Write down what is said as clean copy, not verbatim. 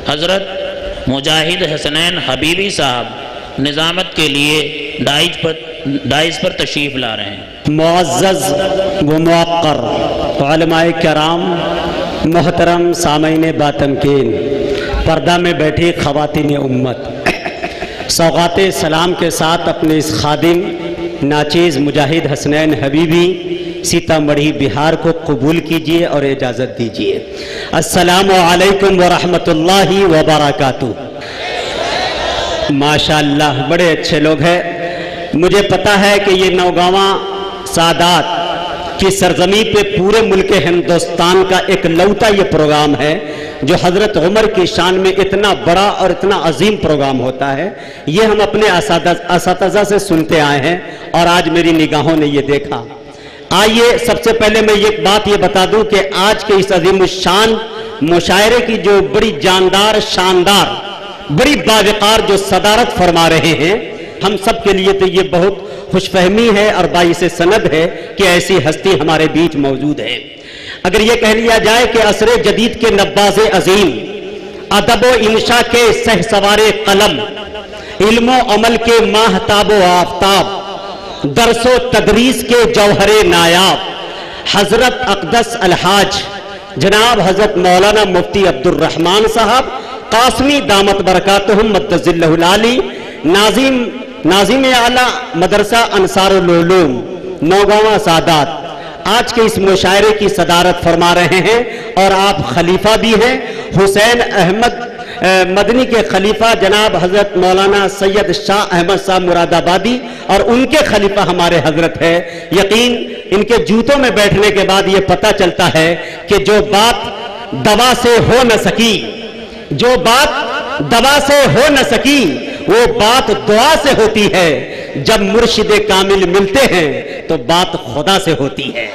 حضرت مجاہد حسنین حبیبی صاحب نظامت کے لیے دائز پر تشریف لا رہے ہیں۔ معزز و موقر علماء کرام، محترم سامعین باتمکین، پردہ میں بیٹھی خواتین امت، سوغات سلام کے ساتھ اپنے اس خادم ناچیز مجاہد حسنین حبیبی سیتامڑھی بہار کو قبول کیجئے اور اجازت دیجئے۔ السلام علیکم ورحمت اللہ وبرکاتہ۔ ماشاءاللہ بڑے اچھے لوگ ہیں۔ مجھے پتا ہے کہ یہ نوگاواں سادات کی سرزمین پہ پورے ملک ہندوستان کا ایک لوتا یہ پروگرام ہے جو حضرت عمر کی شان میں اتنا بڑا اور اتنا عظیم پروگرام ہوتا ہے۔ یہ ہم اپنے اساتذہ سے سنتے آئے ہیں اور آج میری نگاہوں نے یہ دیکھا۔ آئیے سب سے پہلے میں یہ بات یہ بتا دوں کہ آج کے اس عظیم الشان مشاعرے کی جو بڑی جاندار، شاندار، بڑی باوقار جو صدارت فرما رہے ہیں، ہم سب کے لیے تو یہ بہت خوش فہمی ہے اور باعث سند ہے کہ ایسی ہستی ہمارے بیچ موجود ہے۔ اگر یہ کہہ لیا جائے کہ عصر جدید کے نباز عظیم، ادب و انشاء کے سہسوار قلم، علم و عمل کے ماہتاب و آفتاب، درس و تدریس کے جوہر نایاب، حضرت اقدس الحاج جناب حضرت مولانا مفتی عبد الرحمن صاحب قاسمی دامت برکاتہم مدظ اللہ العالی، ناظم اعلیٰ مدرسہ انصار العلوم نوگاواں سادات، آج کے اس مشاعرے کی صدارت فرما رہے ہیں اور آپ خلیفہ بھی ہیں۔ حسین احمد مدنی کے خلیفہ جناب حضرت مولانا سید شاہ احمد صاحب مراد آبادی اور ان کے خلیفہ ہمارے حضرت ہے۔ یقین ان کے جوتوں میں بیٹھنے کے بعد یہ پتہ چلتا ہے کہ جو بات دوا سے ہو نہ سکی، جو بات دوا سے ہو نہ سکی، وہ بات دعا سے ہوتی ہے۔ جب مرشد کامل ملتے ہیں تو بات خدا سے ہوتی ہے۔